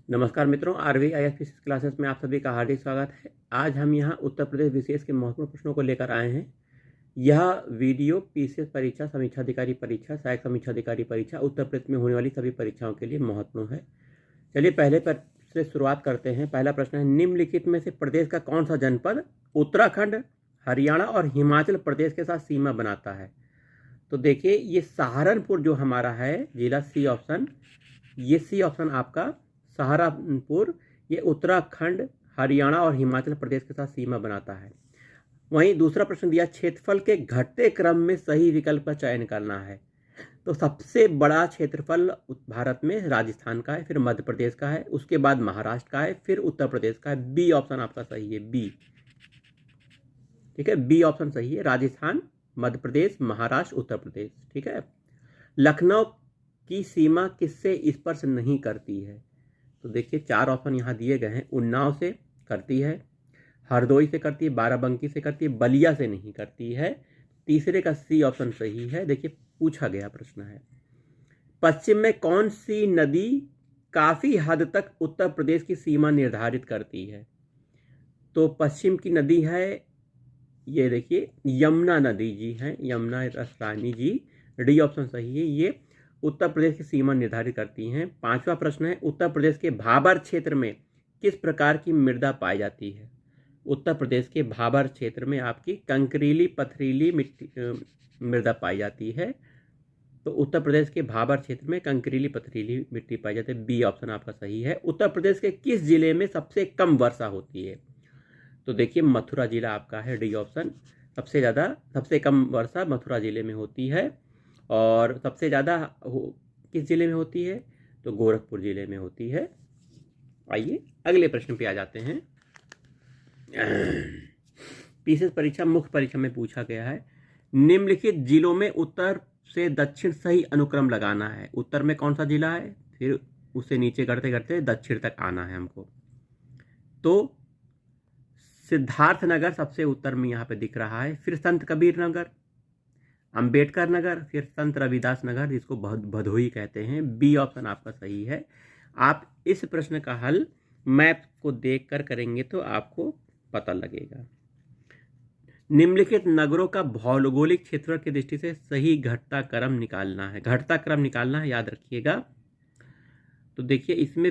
नमस्कार मित्रों, RV IAS physics classes में आप सभी का हार्दिक स्वागत है। आज हम यहां उत्तर प्रदेश विशेष के महत्वपूर्ण प्रश्नों को लेकर आए हैं। यह वीडियो पीसीएस परीक्षा, समीक्षा अधिकारी परीक्षा, सहायक समीक्षा अधिकारी परीक्षा, उत्तर प्रदेश में होने वाली सभी परीक्षाओं के लिए महत्वपूर्ण है। चलिए पहले से शुरुआत करते हैं। पहला प्रश्न है, निम्नलिखित में से प्रदेश का कौन सा जनपद उत्तराखंड, हरियाणा और हिमाचल प्रदेश के साथ सीमा बनाता है? तो देखिए, ये सहारनपुर जो हमारा है जिला, सी ऑप्शन, ये सी ऑप्शन आपका सहारनपुर, ये उत्तराखंड, हरियाणा और हिमाचल प्रदेश के साथ सीमा बनाता है। वहीं दूसरा प्रश्न दिया, क्षेत्रफल के घटते क्रम में सही विकल्प का चयन करना है। तो सबसे बड़ा क्षेत्रफल भारत में राजस्थान का है, फिर मध्य प्रदेश का है, उसके बाद महाराष्ट्र का है, फिर उत्तर प्रदेश का है। बी ऑप्शन आपका सही है, बी। ठीक है, बी ऑप्शन सही है, राजस्थान, मध्य प्रदेश, महाराष्ट्र, उत्तर प्रदेश। ठीक है। लखनऊ की सीमा किससे स्पर्श नहीं करती है? तो देखिए, चार ऑप्शन यहाँ दिए गए हैं। उन्नाव से करती है, हरदोई से करती है, बाराबंकी से करती है, बलिया से नहीं करती है। तीसरे का सी ऑप्शन सही है। देखिए, पूछा गया प्रश्न है, पश्चिम में कौन सी नदी काफी हद तक उत्तर प्रदेश की सीमा निर्धारित करती है? तो पश्चिम की नदी है, ये देखिए यमुना नदी जी है, यमुना रानी जी। डी ऑप्शन सही है, ये उत्तर प्रदेश की सीमा निर्धारित करती हैं। पांचवा प्रश्न है, उत्तर प्रदेश के भाबर क्षेत्र में किस प्रकार की मृदा पाई जाती है? उत्तर प्रदेश के भाबर क्षेत्र में आपकी कंकरीली पथरीली मिट्टी मृदा पाई जाती है। तो उत्तर प्रदेश के भाबर क्षेत्र में कंकरीली पथरीली मिट्टी पाई जाती है। बी ऑप्शन आपका सही है। उत्तर प्रदेश के किस जिले में सबसे कम वर्षा होती है? तो देखिए, मथुरा जिला आपका है, डी ऑप्शन। सबसे कम वर्षा मथुरा जिले में होती है। और सबसे ज़्यादा किस जिले में होती है? तो गोरखपुर जिले में होती है। आइए अगले प्रश्न पे आ जाते हैं। पीसीएस परीक्षा, मुख्य परीक्षा में पूछा गया है, निम्नलिखित जिलों में उत्तर से दक्षिण सही अनुक्रम लगाना है। उत्तर में कौन सा जिला है, फिर उससे नीचे करते करते दक्षिण तक आना है हमको। तो सिद्धार्थनगर सबसे उत्तर में यहाँ पे दिख रहा है, फिर संत कबीर नगर, अंबेडकर नगर, फिर संत रविदास नगर, जिसको भदोही कहते हैं। बी ऑप्शन आपका सही है। आप इस प्रश्न का हल मैप को देखकर करेंगे तो आपको पता लगेगा। निम्नलिखित नगरों का भौगोलिक क्षेत्र की दृष्टि से सही घटता क्रम निकालना है। घटता क्रम निकालना है, याद रखिएगा। तो देखिए, इसमें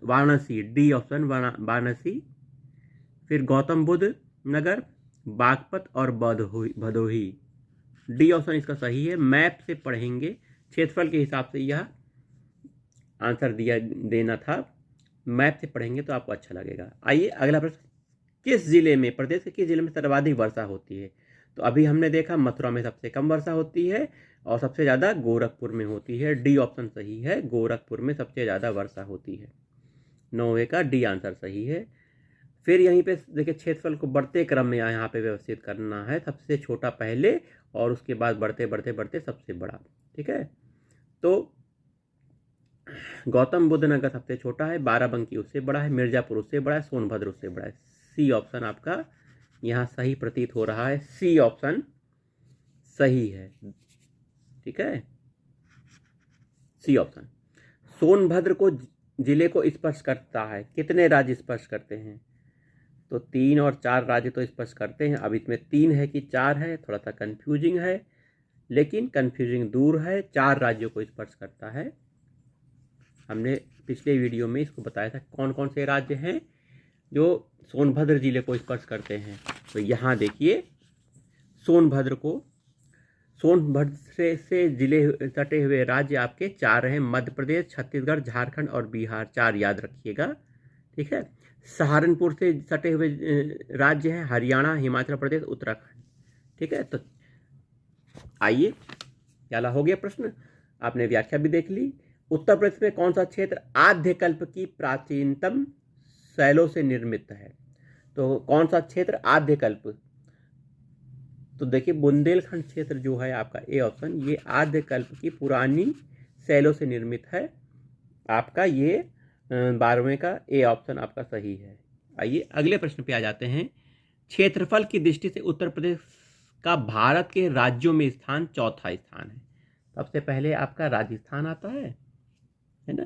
वाराणसी, डी ऑप्शन वाराणसी, फिर गौतम बुद्ध नगर, बागपत और भदोही। डी ऑप्शन इसका सही है। मैप से पढ़ेंगे, क्षेत्रफल के हिसाब से यह आंसर देना था। मैप से पढ़ेंगे तो आपको अच्छा लगेगा। आइए अगला प्रश्न, किस जिले में, प्रदेश के किस जिले में सर्वाधिक वर्षा होती है? तो अभी हमने देखा मथुरा में सबसे कम वर्षा होती है और सबसे ज़्यादा गोरखपुर में होती है। डी ऑप्शन सही है, गोरखपुर में सबसे ज़्यादा वर्षा होती है। 9वें का डी आंसर सही है। फिर यहीं पे देखिए, क्षेत्रफल को बढ़ते क्रम में यहाँ पे व्यवस्थित करना है, सबसे छोटा पहले और उसके बाद बढ़ते बढ़ते बढ़ते सबसे बड़ा। ठीक है। तो गौतम बुद्ध नगर सबसे छोटा है, बाराबंकी उससे बड़ा है, मिर्जापुर उससे बड़ा है, सोनभद्र उससे बड़ा है। सी ऑप्शन आपका यहाँ सही प्रतीत हो रहा है, सी ऑप्शन सही है। ठीक है, सी ऑप्शन। सोनभद्र को जिले को स्पर्श करता है, कितने राज्य स्पर्श करते हैं? तो 3 और 4 राज्य तो स्पर्श करते हैं। अब इसमें 3 है कि 4 है, थोड़ा सा कंफ्यूजिंग है, लेकिन कंफ्यूजिंग दूर है। 4 राज्यों को स्पर्श करता है। हमने पिछले वीडियो में इसको बताया था कौन कौन से राज्य हैं जो सोनभद्र जिले को स्पर्श करते हैं। तो यहाँ देखिए, सोनभद्र से जिले सटे हुए राज्य आपके 4 हैं, मध्य प्रदेश, छत्तीसगढ़, झारखंड और बिहार। 4 याद रखिएगा। ठीक है। सहारनपुर से सटे हुए राज्य हैं हरियाणा, हिमाचल प्रदेश, उत्तराखंड। ठीक है। तो आइए, क्या हो गया प्रश्न, आपने व्याख्या भी देख ली। उत्तर प्रदेश में कौन सा क्षेत्र आद्यकल्प की प्राचीनतम शैलों से निर्मित है? तो कौन सा क्षेत्र आद्यकल्प? तो देखिए, बुंदेलखंड क्षेत्र जो है आपका, ए ऑप्शन, ये आद्यकल्प की पुरानी शैलों से निर्मित है। आपका ये 12वें का ए ऑप्शन आपका सही है। आइए अगले प्रश्न पे आ जाते हैं। क्षेत्रफल की दृष्टि से उत्तर प्रदेश का भारत के राज्यों में स्थान चौथा स्थान है। सबसे पहले आपका राजस्थान आता है ना।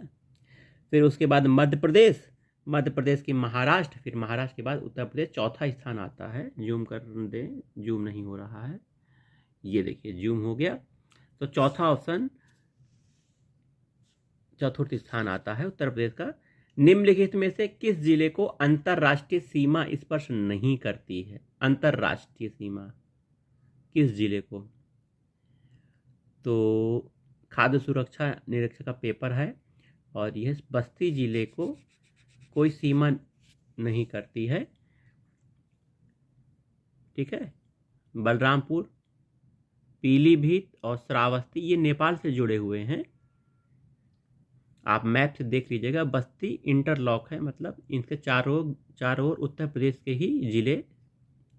फिर उसके बाद मध्य प्रदेश, मध्य प्रदेश की महाराष्ट्र, फिर महाराष्ट्र के बाद उत्तर प्रदेश चौथा स्थान आता है। जूम कर दें, जूम नहीं हो रहा है, ये देखिए जूम हो गया। तो चौथा ऑप्शन, चतुर्थ स्थान आता है उत्तर प्रदेश का। निम्नलिखित में से किस जिले को अंतरराष्ट्रीय सीमा स्पर्श नहीं करती है? अंतरराष्ट्रीय सीमा किस जिले को? तो खाद्य सुरक्षा निरीक्षक का पेपर है और यह बस्ती जिले को कोई सीमा नहीं करती है। ठीक है, बलरामपुर, पीलीभीत और श्रावस्ती ये नेपाल से जुड़े हुए हैं। आप मैप से देख लीजिएगा, बस्ती इंटरलॉक है, मतलब इनके चारों ओर उत्तर प्रदेश के ही जिले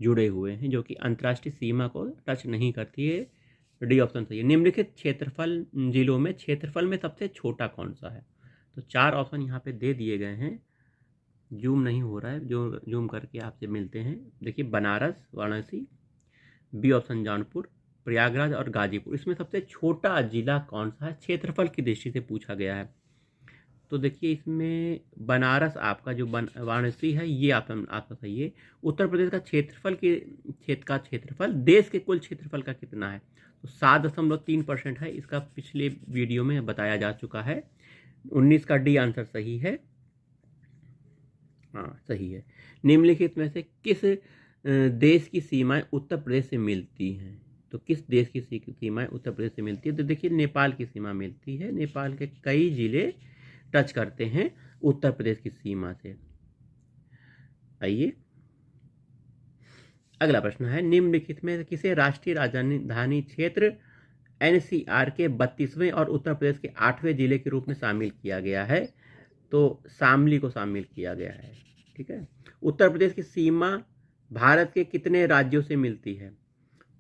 जुड़े हुए हैं, जो कि अंतर्राष्ट्रीय सीमा को टच नहीं करती है। डी ऑप्शन सही है। निम्नलिखित क्षेत्रफल जिलों में क्षेत्रफल में सबसे छोटा कौन सा है? तो 4 ऑप्शन यहाँ पे दे दिए गए हैं, जूम नहीं हो रहा है, जो जूम करके आपसे मिलते हैं। देखिए, बनारस, वाराणसी, बी ऑप्शन जौनपुर, प्रयागराज और गाजीपुर। इसमें सबसे छोटा जिला कौन सा है? क्षेत्रफल की दृष्टि से पूछा गया है। तो देखिए, इसमें बनारस आपका जो वाराणसी है ये आपका सही है। उत्तर प्रदेश का क्षेत्रफल देश के कुल क्षेत्रफल का कितना है? तो 7.3% है। इसका पिछले वीडियो में बताया जा चुका है। 19 का डी आंसर सही है। हाँ, सही है। निम्नलिखित में से किस देश की सीमाएं उत्तर प्रदेश से मिलती हैं? तो किस देश की सीमाएं उत्तर प्रदेश से मिलती है? तो देखिए, नेपाल की सीमा मिलती है। नेपाल के कई जिले टच करते हैं उत्तर प्रदेश की सीमा से। आइए, अगला प्रश्न है, निम्नलिखित में किसे राष्ट्रीय राजधानी क्षेत्र एनसीआर के 32वें और उत्तर प्रदेश के 8वें जिले के रूप में शामिल किया गया है? तो शामली को शामिल किया गया है। ठीक है। उत्तर प्रदेश की सीमा भारत के कितने राज्यों से मिलती है?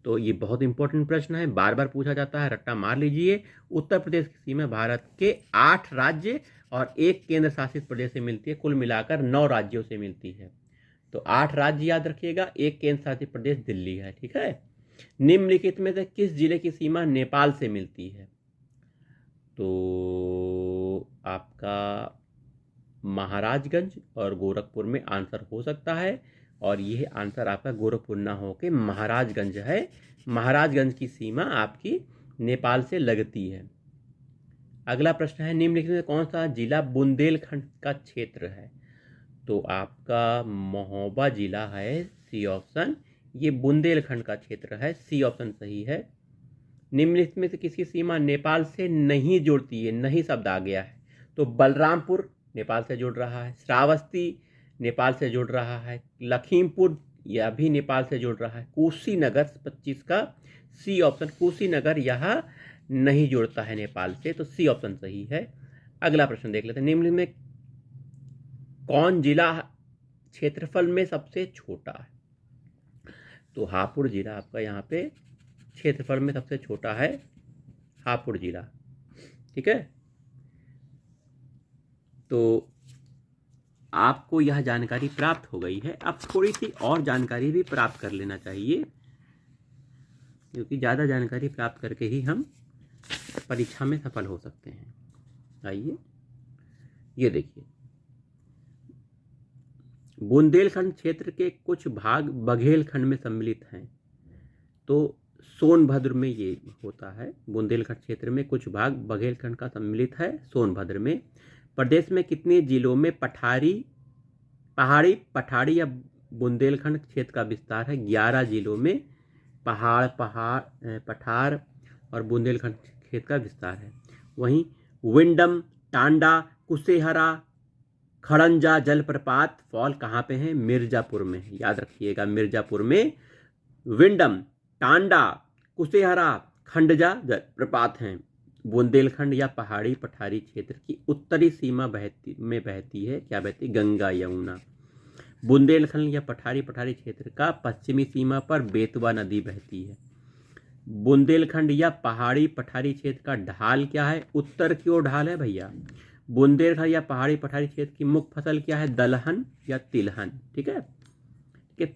तो ये बहुत इंपॉर्टेंट प्रश्न है, बार बार पूछा जाता है, रट्टा मार लीजिए। उत्तर प्रदेश की सीमा भारत के 8 राज्य और 1 केंद्र शासित प्रदेश से मिलती है। कुल मिलाकर 9 राज्यों से मिलती है। तो 8 राज्य याद रखिएगा, 1 केंद्र शासित प्रदेश दिल्ली है। ठीक है। निम्नलिखित में से किस जिले की सीमा नेपाल से मिलती है? तो आपका महाराजगंज और गोरखपुर में आंसर हो सकता है, और यह आंसर आपका गोरखपुर ना हो के महाराजगंज है। महाराजगंज की सीमा आपकी नेपाल से लगती है। अगला प्रश्न है, निम्नलिखित में कौन सा जिला बुंदेलखंड का क्षेत्र है? तो आपका महोबा जिला है, सी ऑप्शन। ये बुंदेलखंड का क्षेत्र है, सी ऑप्शन सही है। निम्नलिखित में से किसकी सीमा नेपाल से नहीं जुड़ती है? नहीं शब्द आ गया है। तो बलरामपुर नेपाल से जुड़ रहा है, श्रावस्ती नेपाल से जुड़ रहा है, लखीमपुर यह भी नेपाल से जुड़ रहा है, कुशीनगर 25 का सी ऑप्शन, कुशीनगर यह नहीं जुड़ता है नेपाल से, तो सी ऑप्शन सही है। अगला प्रश्न देख लेते हैं, निम्न में कौन जिला क्षेत्रफल में सबसे छोटा है? तो हापुड़ जिला आपका यहाँ पे क्षेत्रफल में सबसे छोटा है, हापुड़ जिला। ठीक है। तो आपको यह जानकारी प्राप्त हो गई है। अब थोड़ी सी और जानकारी भी प्राप्त कर लेना चाहिए, क्योंकि ज़्यादा जानकारी प्राप्त करके ही हम परीक्षा में सफल हो सकते हैं। आइए, ये देखिए, बुंदेलखंड क्षेत्र के कुछ भाग बघेलखंड में सम्मिलित हैं। तो सोनभद्र में ये होता है। बुंदेलखंड क्षेत्र में कुछ भाग बघेलखंड का सम्मिलित है सोनभद्र में। प्रदेश में कितने जिलों में पठारी या बुंदेलखंड क्षेत्र का विस्तार है? 11 जिलों में पठार और बुंदेलखंड क्षेत्र का विस्तार है। वहीं विंडम, टांडा, कुशेहरा, खड़ंजा जलप्रपात फॉल कहाँ पे हैं? मिर्जापुर में। याद रखिएगा, मिर्जापुर में विंडम, टांडा, कुशेहरा, खंडजा जलप्रपात हैं। बुंदेलखंड या पहाड़ी पठारी क्षेत्र की उत्तरी सीमा में बहती है, क्या बहती? गंगा यमुना। बुंदेलखंड या पठारी क्षेत्र का पश्चिमी सीमा पर बेतवा नदी बहती है। बुंदेलखंड या पहाड़ी पठारी क्षेत्र का ढाल क्या है? उत्तर की ओर ढाल है भैया। बुंदेलखंड या पहाड़ी पठारी क्षेत्र की मुख्य फसल क्या है? दलहन या तिलहन। ठीक है। कि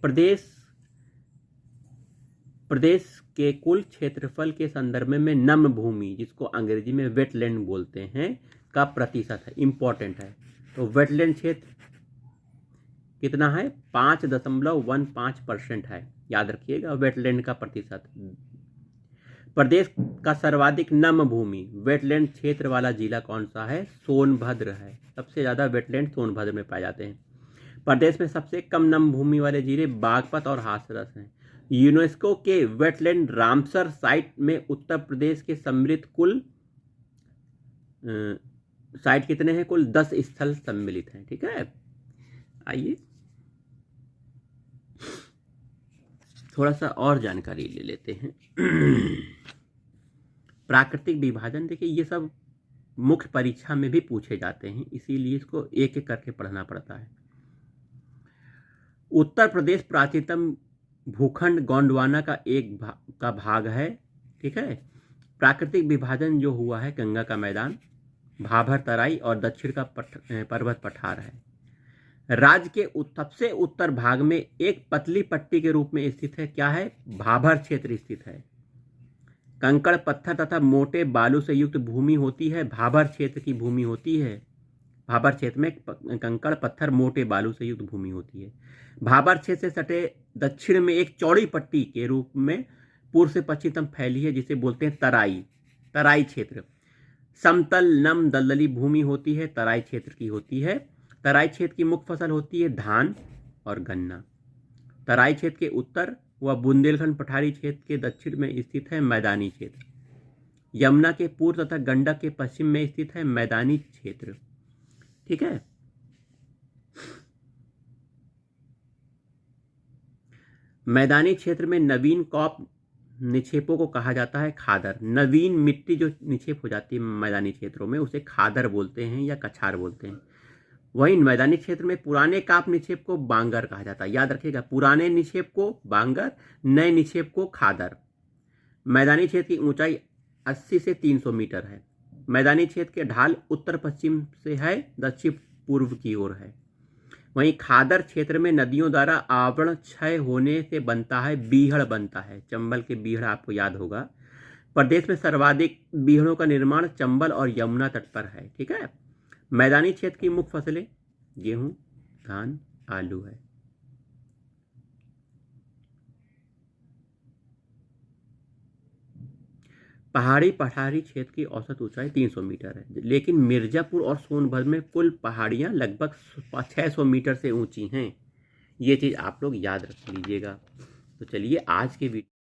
प्रदेश के कुल क्षेत्रफल के संदर्भ में नम भूमि, जिसको अंग्रेजी में वेटलैंड बोलते हैं, का प्रतिशत है, इंपॉर्टेंट है। तो वेटलैंड क्षेत्र कितना है, 5.15% है, याद रखिएगा वेटलैंड का प्रतिशत। प्रदेश का सर्वाधिक नम भूमि वेटलैंड क्षेत्र वाला जिला कौन सा है, सोनभद्र है। सबसे ज़्यादा वेटलैंड सोनभद्र में पाए जाते हैं। प्रदेश में सबसे कम नम भूमि वाले जिले बागपत और हाथरस हैं। यूनेस्को के वेटलैंड रामसर साइट में उत्तर प्रदेश के सम्मिलित कुल साइट कितने हैं, कुल 10 स्थल सम्मिलित हैं। ठीक है, आइए थोड़ा सा और जानकारी ले लेते हैं। प्राकृतिक विभाजन, देखिए ये सब मुख्य परीक्षा में भी पूछे जाते हैं, इसीलिए इसको एक एक करके पढ़ना पड़ता है। उत्तर प्रदेश प्राचीनतम भूखंड गोंडवाना का एक भाग है। ठीक है, प्राकृतिक विभाजन जो हुआ है, गंगा का मैदान, भाभर तराई और दक्षिण का पर्वत पठार है। राज्य के सबसे उत्तर भाग में एक पतली पट्टी के रूप में स्थित है, क्या है, भाभर क्षेत्र स्थित है। कंकड़ पत्थर तथा मोटे बालू से युक्त भूमि होती है, भाभर क्षेत्र की भूमि होती है। भाभर क्षेत्र में कंकड़ पत्थर मोटे बालू से युक्त भूमि होती है। भाभर क्षेत्र से सटे दक्षिण में एक चौड़ी पट्टी के रूप में पूर्व से पश्चिम तक फैली है, जिसे बोलते हैं तराई क्षेत्र। समतल नम दलदली भूमि होती है, तराई क्षेत्र की होती है। तराई क्षेत्र की मुख्य फसल होती है धान और गन्ना। तराई क्षेत्र के उत्तर व बुंदेलखंड पठारी क्षेत्र के दक्षिण में स्थित है मैदानी क्षेत्र। यमुना के पूर्व तथा गंडक के पश्चिम में स्थित है मैदानी क्षेत्र। ठीक है, मैदानी क्षेत्र में नवीन कॉप निक्षेपों को कहा जाता है खादर। नवीन मिट्टी जो निक्षेप हो जाती है मैदानी क्षेत्रों में, उसे खादर बोलते हैं या कछार बोलते हैं। वहीं मैदानी क्षेत्र में पुराने काप निक्षेप को बांगर कहा जाता है। याद रखिएगा, पुराने निक्षेप को बांगर, नए निक्षेप को खादर। मैदानी क्षेत्र की ऊंचाई 80 से 300 मीटर है। मैदानी क्षेत्र के ढाल उत्तर पश्चिम से है, दक्षिण पूर्व की ओर है। वहीं खादर क्षेत्र में नदियों द्वारा आवरण क्षय होने से बनता है, बीहड़ बनता है। चंबल के बीहड़ आपको याद होगा। प्रदेश में सर्वाधिक बीहड़ों का निर्माण चंबल और यमुना तट पर है। ठीक है, मैदानी क्षेत्र की मुख्य फसलें गेहूं, धान, आलू है। पहाड़ी पठारी क्षेत्र की औसत ऊंचाई 300 मीटर है, लेकिन मिर्जापुर और सोनभद्र में कुल पहाड़ियां लगभग 600 मीटर से ऊंची हैं। ये चीज़ आप लोग याद रख लीजिएगा। तो चलिए आज के वीडियो